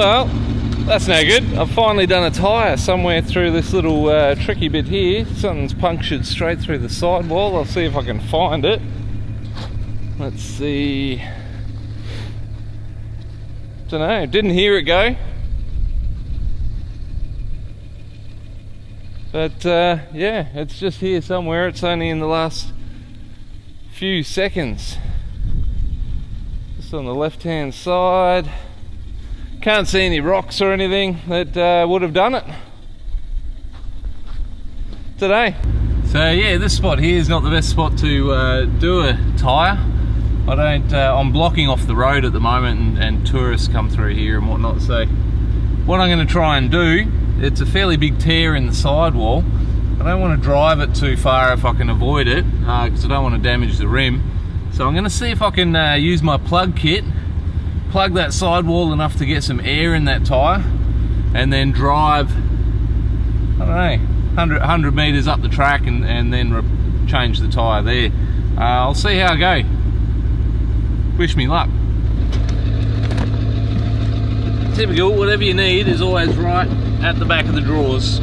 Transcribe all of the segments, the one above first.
Well, that's no good. I've finally done a tyre somewhere through this little tricky bit here. Something's punctured straight through the sidewall. I'll see if I can find it. Let's see. Don't know, didn't hear it go. But yeah, it's just here somewhere. It's only in the last few seconds. Just on the left hand side. Can't see any rocks or anything that would have done it today. So yeah, this spot here is not the best spot to do a tyre. I'm blocking off the road at the moment, and tourists come through here and whatnot. So what I'm going to try and do, it's a fairly big tear in the sidewall. I don't want to drive it too far if I can avoid it, because I don't want to damage the rim. So I'm going to see if I can use my plug kit, plug that sidewall enough to get some air in that tyre, and then drive, I don't know, 100 metres up the track and then change the tyre there. I'll see how I go. Wish me luck. Typical, whatever you need is always right at the back of the drawers.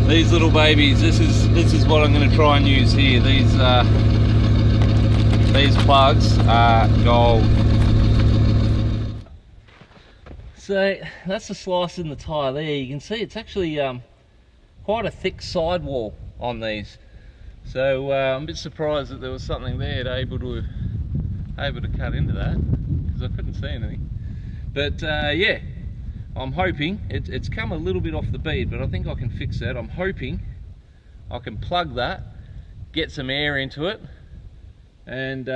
These little babies, this is what I'm going to try and use here. These plugs are gold. So that's the slice in the tyre there. You can see it's actually quite a thick sidewall on these. So I'm a bit surprised that there was something there able to cut into that, because I couldn't see anything. But yeah, I'm hoping it's come a little bit off the bead, but I think I can fix that. I'm hoping I can plug that, get some air into it, and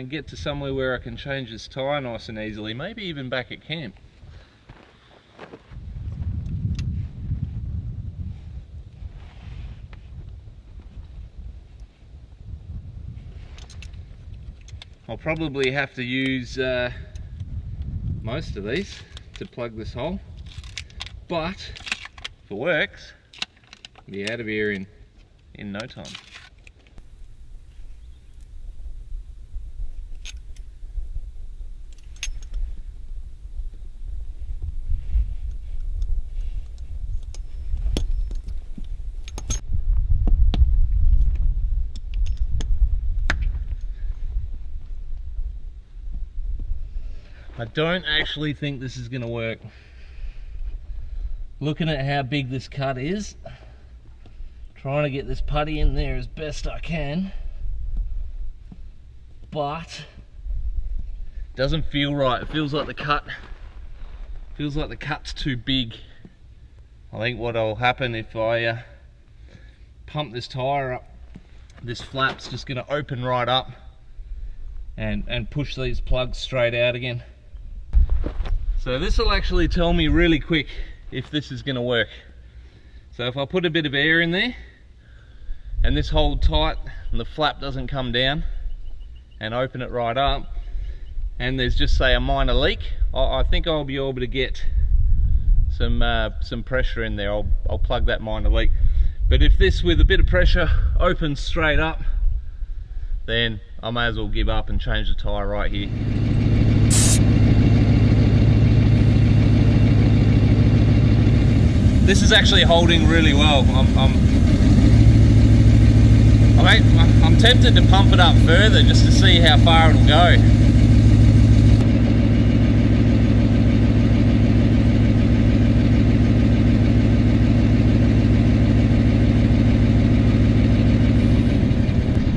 get to somewhere where I can change this tyre nice and easily. Maybe even back at camp. I'll probably have to use most of these to plug this hole, but if it works, I'll be out of here in no time. I don't actually think this is going to work. Looking at how big this cut is, trying to get this putty in there as best I can, but it doesn't feel right. It feels like the cut's too big. I think what'll happen if I pump this tyre up, this flap's just going to open right up and push these plugs straight out again. So this will actually tell me really quick if this is going to work. So if I put a bit of air in there and this holds tight and the flap doesn't come down, and open it right up, and there's just say a minor leak, I think I'll be able to get some pressure in there. I'll plug that minor leak. But if this with a bit of pressure opens straight up, then I may as well give up and change the tyre right here. This is actually holding really well. I'm tempted to pump it up further just to see how far it'll go.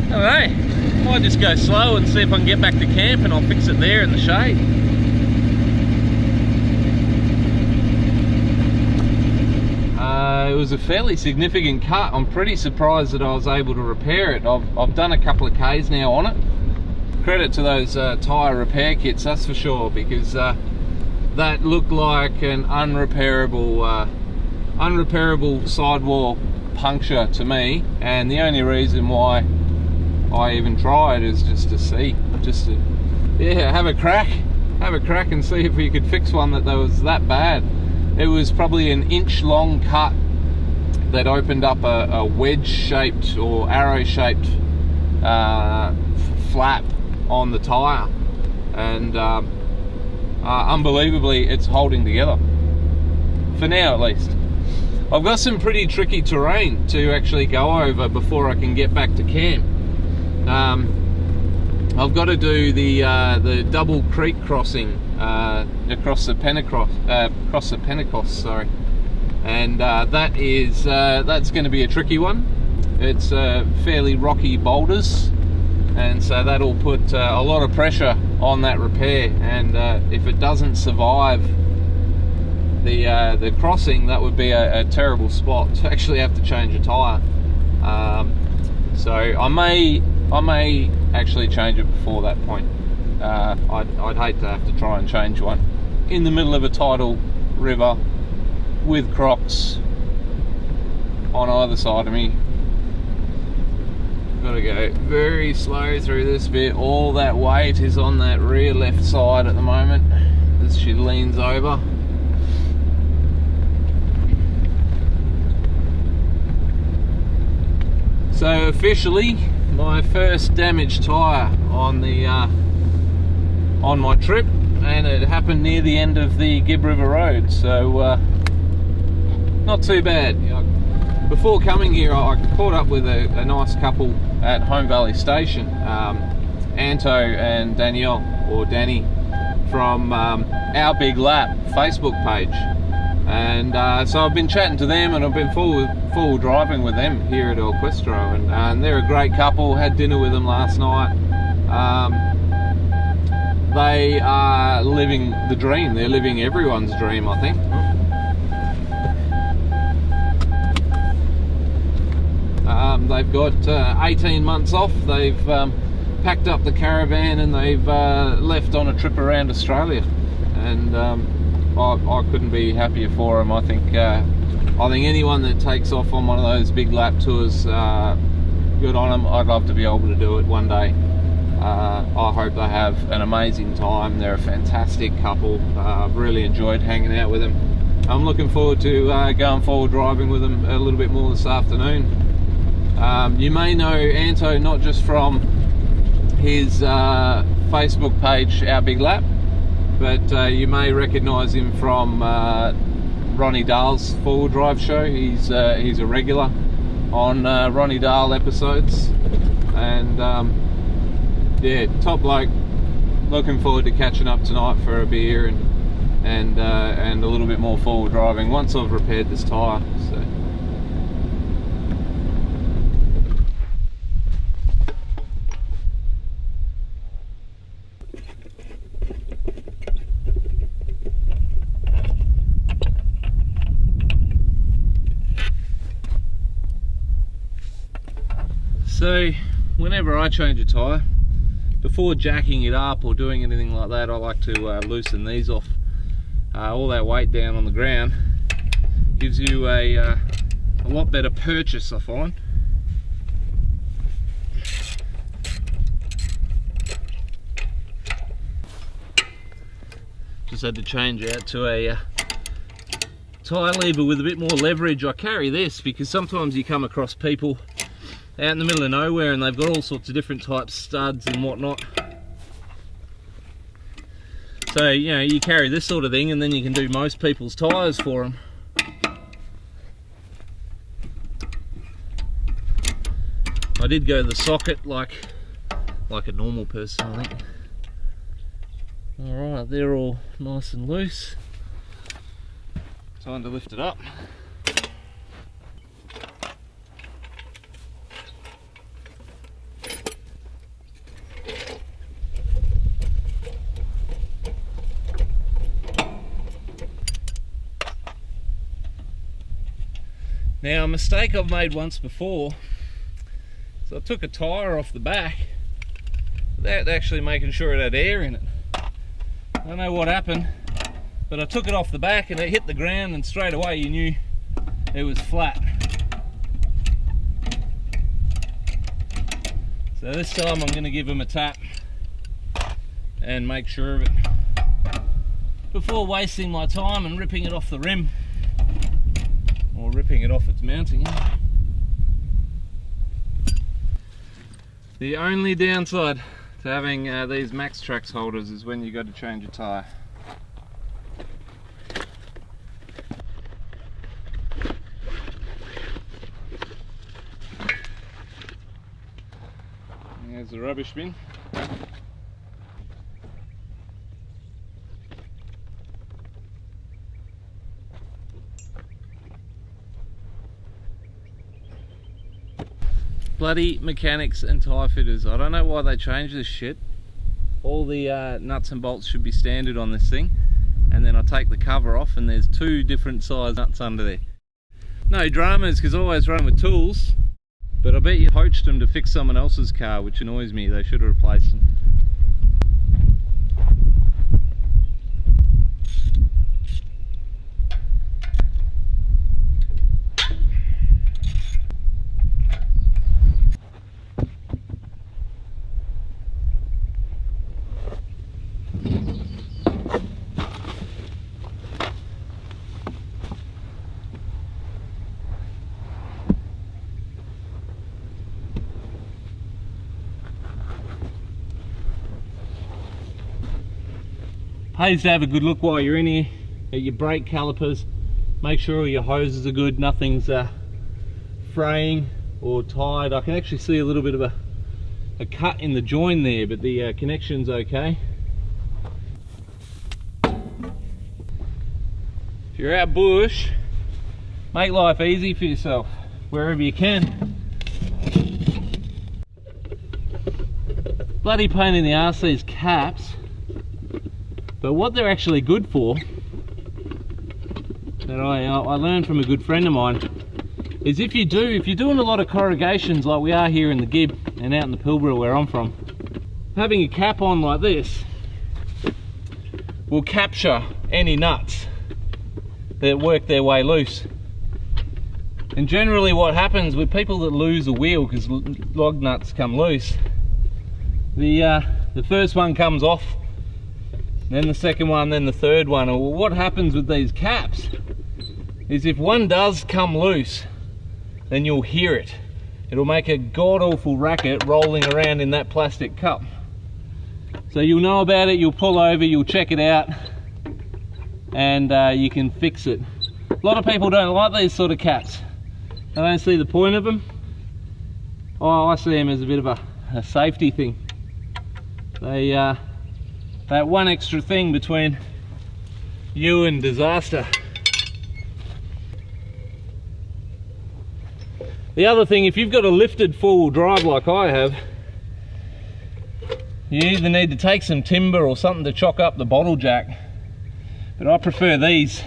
I don't know, might just go slow and see if I can get back to camp, and I'll fix it there in the shade. It was a fairly significant cut. I'm pretty surprised that I was able to repair it. I've done a couple of Ks now on it. Credit to those tyre repair kits, that's for sure, because that looked like an unrepairable sidewall puncture to me, and the only reason why I even tried is just to see, yeah, have a crack and see if we could fix one that was that bad. It was probably an inch long cut they'd opened up a wedge-shaped or arrow-shaped flap on the tyre, and unbelievably it's holding together, for now at least. I've got some pretty tricky terrain to actually go over before I can get back to camp. I've got to do the double creek crossing across the Pentecost, sorry, and that's going to be a tricky one. It's fairly rocky boulders, and so that'll put a lot of pressure on that repair, and if it doesn't survive the crossing, that would be a terrible spot to actually have to change a tyre. So I may actually change it before that point. I'd hate to have to try and change one in the middle of a tidal river with crocs on either side of me. Gotta go very slow through this bit. All that weight is on that rear left side at the moment as she leans over. So officially, my first damaged tyre on the on my trip, and it happened near the end of the Gibb River Road, so not too bad. Before coming here, I caught up with a nice couple at Home Valley Station, Anto and Danielle, or Danny, from Our Big Lap Facebook page. And so I've been chatting to them, and I've been full driving with them here at Questro, and they're a great couple. Had dinner with them last night. They are living the dream. They're living everyone's dream, I think. They've got 18 months off. They've packed up the caravan and they've left on a trip around Australia, and I couldn't be happier for them. I think anyone that takes off on one of those big lap tours, good on them. I'd love to be able to do it one day. I hope they have an amazing time. They're a fantastic couple. I've really enjoyed hanging out with them. I'm looking forward to going forward driving with them a little bit more this afternoon. You may know Anto not just from his Facebook page, Our Big Lap, but you may recognise him from Ronnie Dahl's four-wheel drive show. He's a regular on Ronnie Dahl episodes, and yeah, top bloke. Looking forward to catching up tonight for a beer and a little bit more forward driving once I've repaired this tyre. So whenever I change a tyre, before jacking it up or doing anything like that, I like to loosen these off. All that weight down on the ground gives you a lot better purchase, I find. Just had to change out to a tyre lever with a bit more leverage. I carry this because sometimes you come across people out in the middle of nowhere and they've got all sorts of different types of studs and whatnot. So, you know, you carry this sort of thing and then you can do most people's tyres for them. I did go to the socket like a normal person, I think. Alright, they're all nice and loose. Time to lift it up. Now, a mistake I've made once before, so I took a tyre off the back without actually making sure it had air in it. I don't know what happened, but I took it off the back and it hit the ground and straight away you knew it was flat. So this time I'm going to give them a tap and make sure of it before wasting my time and ripping it off the rim. or ripping it off its mounting. The only downside to having these Max Trax holders is when you got to change a tyre. There's the rubbish bin. Bloody mechanics and tyre fitters. I don't know why they changed this shit. All the nuts and bolts should be standard on this thing, and then I take the cover off and there's two different size nuts under there. No dramas, because I always run with tools, but I bet you poached them to fix someone else's car, which annoys me. They should have replaced them. Pays to have a good look while you're in here at your brake calipers. Make sure all your hoses are good, nothing's fraying or tied. I can actually see a little bit of a cut in the join there, but the connection's okay. If you're out bush, make life easy for yourself wherever you can. Bloody pain in the arse, these caps. But what they're actually good for, that I learned from a good friend of mine, is if you're doing a lot of corrugations like we are here in the Gib and out in the Pilbara where I'm from, having a cap on like this will capture any nuts that work their way loose. And generally what happens with people that lose a wheel because log nuts come loose, the first one comes off, then the second one, then the third one. Or what happens with these caps is if one does come loose, then you'll hear it. It'll make a god-awful racket rolling around in that plastic cup. So you'll know about it, you'll pull over, you'll check it out, and you can fix it. A lot of people don't like these sort of caps. They don't see the point of them. Oh, I see them as a bit of a safety thing. They that one extra thing between you and disaster. The other thing, if you've got a lifted four-wheel drive like I have, you either need to take some timber or something to chock up the bottle jack, but I prefer these.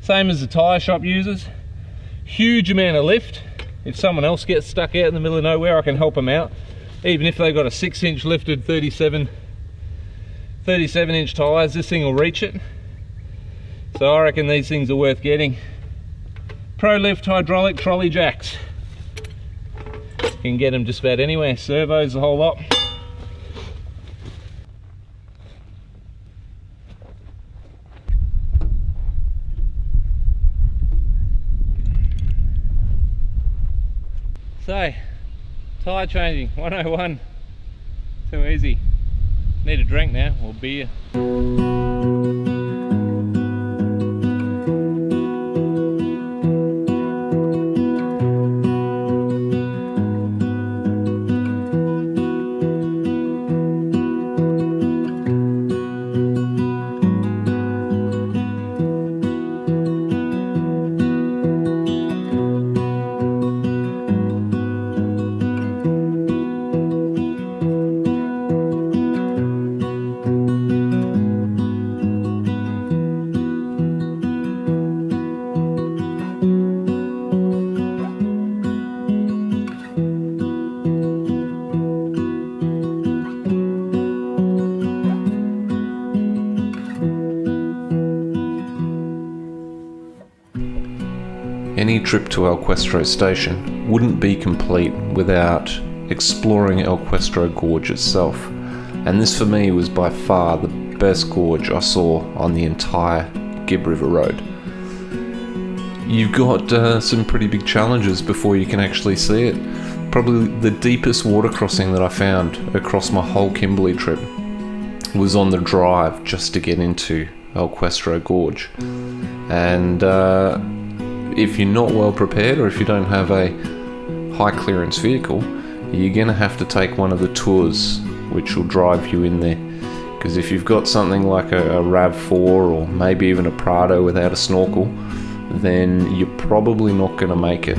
Same as the tyre shop uses. Huge amount of lift. If someone else gets stuck out in the middle of nowhere, I can help them out. Even if they've got a 6-inch lifted 37-inch tyres, this thing will reach it. So I reckon these things are worth getting. Pro Lift hydraulic trolley jacks. You can get them just about anywhere. Servos, the whole lot. So, tyre changing 101. Too easy. Need a drink now, or beer. Any trip to El Questro station wouldn't be complete without exploring El Questro Gorge itself, and this for me was by far the best gorge I saw on the entire Gib River Road. you've got some pretty big challenges before you can actually see it. Probably the deepest water crossing that I found across my whole Kimberley trip was on the drive just to get into El Questro Gorge. And if you're not well prepared, or if you don't have a high clearance vehicle, you're gonna have to take one of the tours which will drive you in there. Because if you've got something like a RAV4 or maybe even a Prado without a snorkel, then you're probably not gonna make it.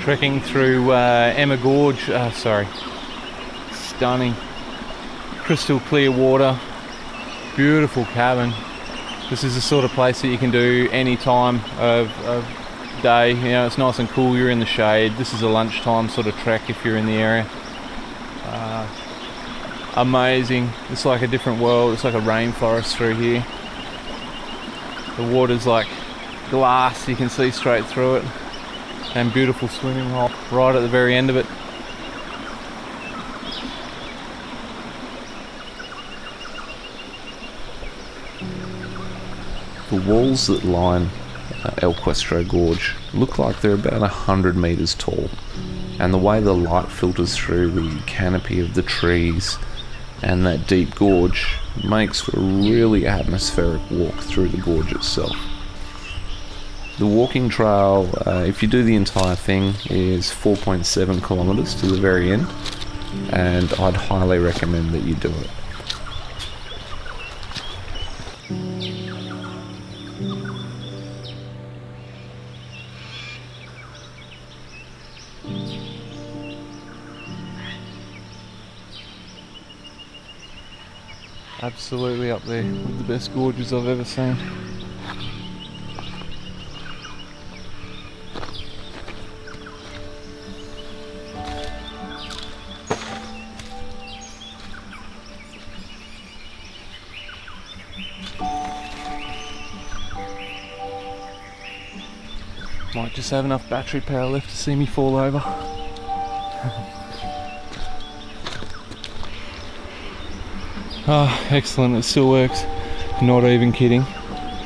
Trekking through Emma Gorge, stunning, crystal clear water, beautiful cabin. This is the sort of place that you can do any time of day. You know, it's nice and cool, you're in the shade. This is a lunchtime sort of trek if you're in the area. Amazing, it's like a different world, it's like a rainforest through here. The water's like glass, you can see straight through it. And beautiful swimming hole right at the very end of it. The walls that line El Questro Gorge look like they're about 100 meters tall, and the way the light filters through the canopy of the trees and that deep gorge makes for a really atmospheric walk through the gorge itself. The walking trail, if you do the entire thing, is 4.7 kilometers to the very end, and I'd highly recommend that you do it. Absolutely up there with the best gorges I've ever seen. Might just have enough battery power left to see me fall over. Oh, excellent, it still works. Not even kidding.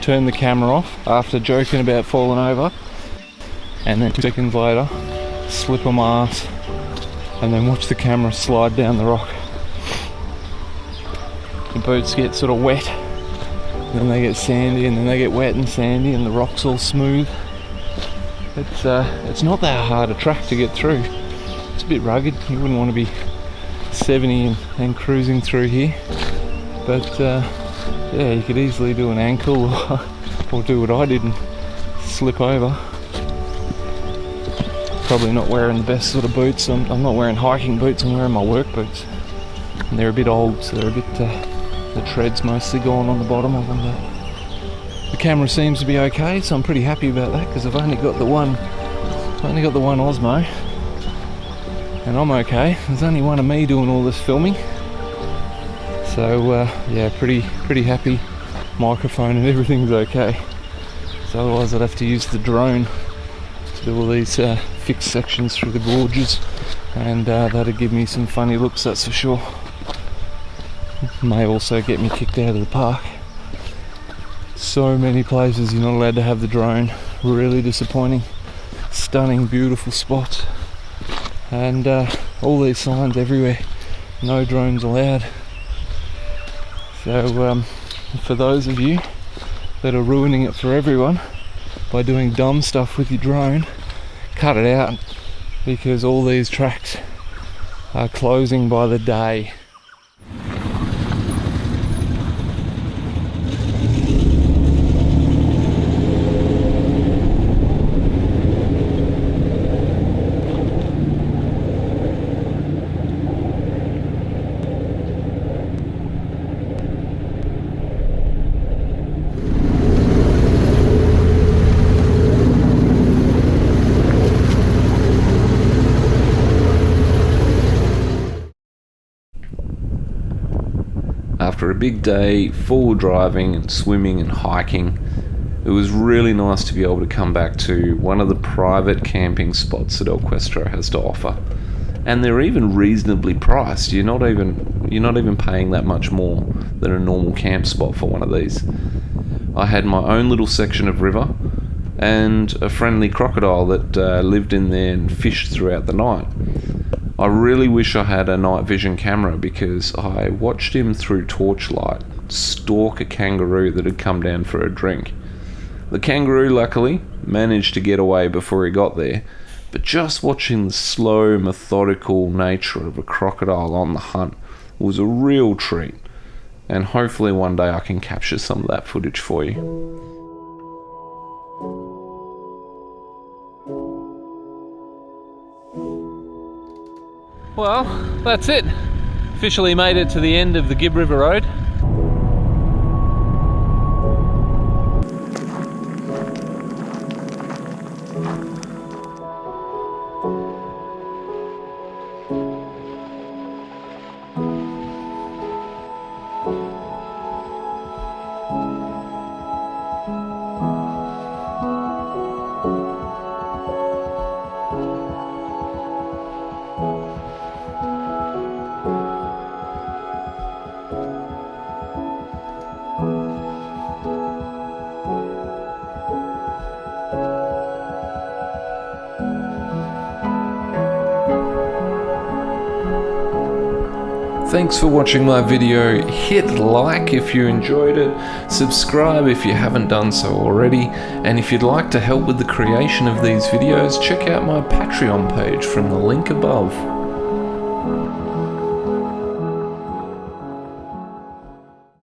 Turn the camera off after joking about falling over, and then 2 seconds later, slip on my ass, and then watch the camera slide down the rock. The boots get sort of wet, and then they get sandy, and then they get wet and sandy, and the rock's all smooth. It's not that hard a track to get through. It's a bit rugged, you wouldn't want to be 70 and cruising through here, but yeah, you could easily do an ankle or do what I did and slip over. Probably not wearing the best sort of boots. I'm not wearing hiking boots, I'm wearing my work boots, and they're a bit old, so they're a bit the tread's mostly gone on the bottom of them. The camera seems to be okay, so I'm pretty happy about that, because I've only got the one OSMO, and I'm okay. There's only one of me doing all this filming, So yeah, pretty happy. Microphone and everything's okay. So otherwise I'd have to use the drone to do all these fixed sections through the gorges, and that'd give me some funny looks, that's for sure. May also get me kicked out of the park. So many places you're not allowed to have the drone. Really disappointing. Stunning, beautiful spots, and all these signs everywhere. No drones allowed. So for those of you that are ruining it for everyone by doing dumb stuff with your drone, cut it out, because all these tracks are closing by the day. After a big day, forward driving and swimming and hiking, it was really nice to be able to come back to one of the private camping spots that Questro has to offer. And they're even reasonably priced. You're not even paying that much more than a normal camp spot for one of these. I had my own little section of river and a friendly crocodile that lived in there and fished throughout the night. I really wish I had a night vision camera, because I watched him through torchlight stalk a kangaroo that had come down for a drink. The kangaroo luckily managed to get away before he got there, but just watching the slow, methodical nature of a crocodile on the hunt was a real treat, and hopefully one day I can capture some of that footage for you. Well, that's it. Officially made it to the end of the Gib River Road. Thanks for watching my video. Hit like if you enjoyed it, subscribe if you haven't done so already, and if you'd like to help with the creation of these videos, check out my Patreon page from the link above.